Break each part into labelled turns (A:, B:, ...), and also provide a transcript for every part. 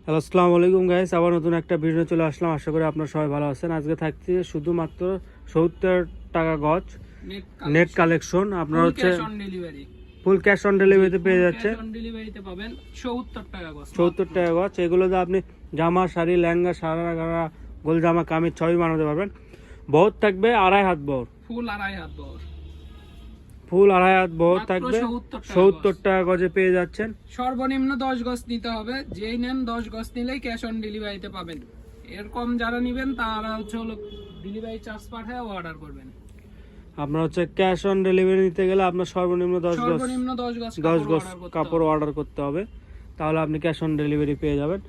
A: Hello, আসসালামু আলাইকুম guys. আবার নতুন একটা ভিডিও চলে আসলাম। আশা করি আপনারা সবাই ভালো আছেন। আজকে থাকছে শুধুমাত্র 70 টাকা গজ নেট কালেকশন। আপনারা হচ্ছে ফুল ক্যাশ অন ডেলিভারিতে পেয়ে যাচ্ছে।
B: অন ডেলিভারিতে পাবেন 70 টাকা গজ।
A: 70 টাকা গজ। এগুলোতে আপনি জামা, শাড়ি, লেহেঙ্গা, সারারা, গোল জামা, কামিজ সবই বানাতে পারবেন। বহুত থাকবে 2.5 হাত বহর,
B: ফুল 2.5 হাত বহর,
A: ফুল 2.5 হাত বহর থাকবে। 70 টাকা গজে পেয়ে যাচ্ছেন।
B: সর্বনিম্ন 10 গজ নিতে হবে। যেই নেন 10 গজ নিলেই ক্যাশ অন ডেলিভারিতে পাবেন। এরকম যারা নেবেন তারা হলো ডেলিভারি চার্জ পাঠায় অর্ডার করবেন।
A: আপনার হচ্ছে ক্যাশ অন ডেলিভারি নিতে গেলে আপনার সর্বনিম্ন 10 গজ কাপড় অর্ডার করতে হবে, তাহলে আপনি ক্যাশ অন ডেলিভারি পেয়ে যাবেন।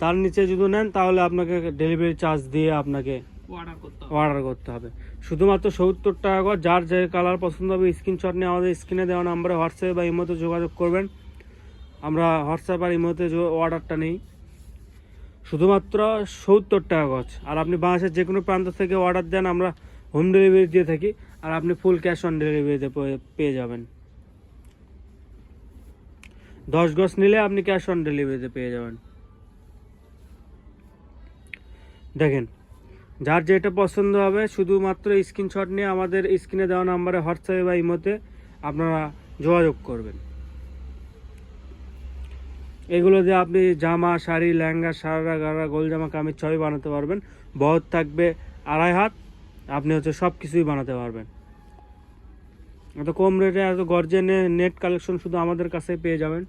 A: তার নিচে যদি নেন তাহলে আপনাকে ডেলিভারি চার্জ দিয়ে আপনাকে অর্ডার করতে হবে। শুধুমাত্র 70 টাকা গজ। যার যে কালার পছন্দ হবে স্ক্রিনশট নিয়ে আমাদের স্ক্রিনে দেওয়া নাম্বারে হোয়াটসঅ্যাপ বা ইমোতে যোগাযোগ করবেন। আমরা হোয়াটসঅ্যাপ আর ইমোতে অর্ডারটা নিই। শুধুমাত্র 70 টাকা গজ। আর আপনি বাংলাদেশের যে কোনো প্রান্ত থেকে অর্ডার দেন, আমরা হোম ডেলিভারি দিয়ে থাকি। আর আপনি ফুল ক্যাশ অন ডেলিভারিতে পেয়ে যাবেন। 10 গজ নিলে আপনি ক্যাশ অন ডেলিভারিতে পেয়ে যাবেন। দেখেন, যার যেটা পছন্দ হবে শুধুমাত্র স্ক্রিনশট নিয়ে আমাদের স্ক্রিনে দেওয়া নাম্বারে হোয়াটসঅ্যাপে বা ইমোতে আপনারা যোগাযোগ করবেন। এগুলো দিয়ে আপনি জামা, শাড়ি, লেহেঙ্গা, সারারা, গারা, গোল জামা, কামিজ সবই বানাতে পারবেন। বহর থাকবে 2.5 হাত। আপনি হচ্ছে সব কিছুই বানাতে পারবেন। এত কম রেটে এত গর্জে নেট কালেকশন শুধু আমাদের কাছে পেয়ে যাবেন।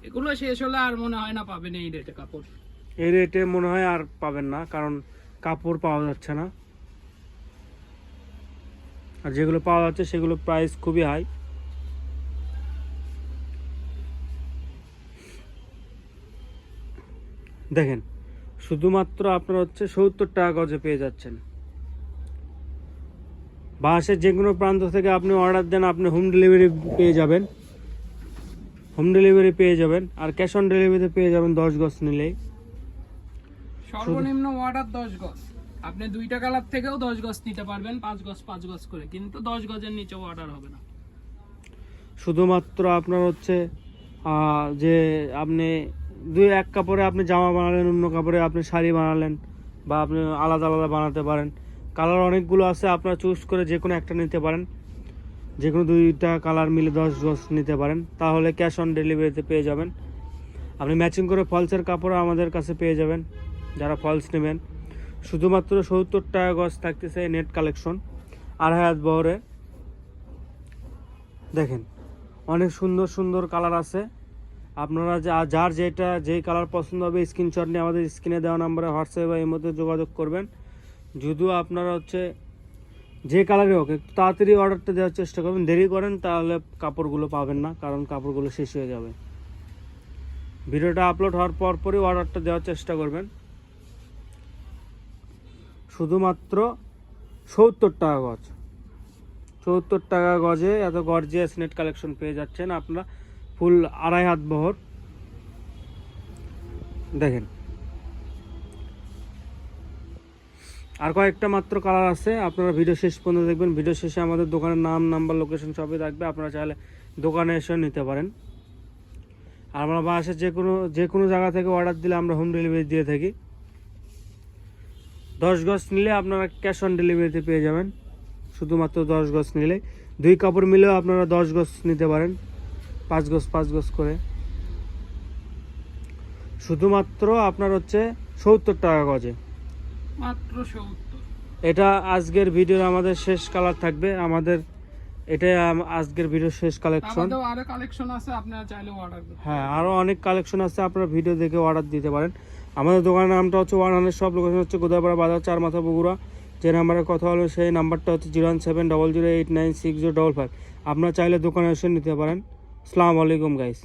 B: এগুলো শেষ হলে আর মনে হয় না পাবেন এই রেটে কাপড়।
A: এই রেটে মনে হয় আর পাবেন না, কারণ কাপড় পাওয়া যাচ্ছে না। আর যেগুলো পাওয়া যাচ্ছে সেগুলো প্রাইস খুবই হাই। দেখেন, শুধুমাত্র আপনার হচ্ছে 70 টাকা গজে পেয়ে যাচ্ছেন। বাংলাদেশের যে কোনো প্রান্ত থেকে আপনি অর্ডার দেন, আপনি হোম ডেলিভারি পেয়ে যাবেন। হোম ডেলিভারি পেয়ে যাবেন। আর ক্যাশ অন ডেলিভারিতে পেয়ে যাবেন 10 গজ নিলেই।
B: সর্বনিম্ন অর্ডার 10 গজ। আপনি 2টা কালার থেকেও 10 গজ নিতে পারবেন, 5 গজ করে, কিন্তু 10 গজের নিচে অর্ডার হবে না।
A: শুধুমাত্র আপনার হচ্ছে যে আপনি এক কাপড়ে আপনি জামা বানালেন, অন্য কাপড়ে আপনি শাড়ি বানালেন, বা আপনি আলাদা আলাদা বানাতে পারেন। কালার অনেকগুলো আছে, আপনারা চুজ করে যে কোনো একটা নিতে পারেন। যে কোনো 2টা কালার মিলে 10 গজ নিতে পারেন, তাহলে ক্যাশ অন ডেলিভারিতে পেয়ে যাবেন। আপনি ম্যাচিং করে ফলসের কাপড়ও আমাদের কাছে পেয়ে যাবেন যারা ফলস নেবেন। শুধুমাত্র 70 টাকা গজ থাকতেছে নেট কালেকশন 2.5 হাত বহরে। দেখেন, অনেক সুন্দর সুন্দর কালার আছে। আপনারা যার যেই কালার পছন্দ হবে স্ক্রিনশট নিয়ে আমাদের স্ক্রিনে দেওয়া নাম্বারে হোয়াটসঅ্যাপ বা ইমোতে যোগাযোগ করবেন। যদিও আপনারা হচ্ছে যে কালারে হোক একটু তাড়াতাড়ি অর্ডারটা দেওয়ার চেষ্টা করবেন। দেরি করেন তাহলে কাপড়গুলো পাবেন না, কারণ কাপড়গুলো শেষ হয়ে যাবে। ভিডিওটা আপলোড হওয়ার পরই অর্ডারটা দেওয়ার চেষ্টা করবেন। শুধুমাত্র 70 টাকা গজ। 70 টাকা গজে এত গর্জিয়াস নেট কালেকশন পেয়ে যাচ্ছেন আপনারা, ফুল 2.5 হাত বহর। দেখেন, আর কয়েকটা মাত্র কালার আছে, আপনারা ভিডিও শেষ পর্যন্ত দেখবেন। ভিডিও শেষে আমাদের দোকানের নাম, নাম্বার, লোকেশন সবই থাকবে। আপনারা চাইলে দোকানে এসে নিতে পারেন। আর আমরা বাসায় যে কোনো জায়গা থেকে অর্ডার দিলে আমরা হোম ডেলিভারি দিয়ে থাকি। 10 গজ নিলে আপনারা ক্যাশ অন ডেলিভারিতে পেয়ে যাবেন। শুধুমাত্র 10 গজ নিলে। 2 কাপড় মিলেও আপনারা 10 গজ নিতে পারেন, 5 গজ করে। শুধুমাত্র আপনার হচ্ছে 70 টাকা গজে,
B: মাত্র 70।
A: এটা আজকের ভিডিওর আমাদের শেষ কালার থাকবে। এটাই আজকের ভিডিওর শেষ কালেকশন।
B: আরো কালেকশন আছে, আপনারা চাইলে অর্ডার করতে।
A: হ্যাঁ, আরও অনেক কালেকশন আছে, আপনারা ভিডিও দেখে অর্ডার দিতে পারেন। আমাদের দোকানের নামটা হচ্ছে 100 সব, লোকেশন হচ্ছে গোদাপাড়া বাজার, 4 মাথা, বগুড়া। যে নাম্বারে কথা হলো সেই নাম্বারটা হচ্ছে 01700896055। আপনারা চাইলে দোকানে এসে নিতে পারেন। আসসালামু আলাইকুম গাইস।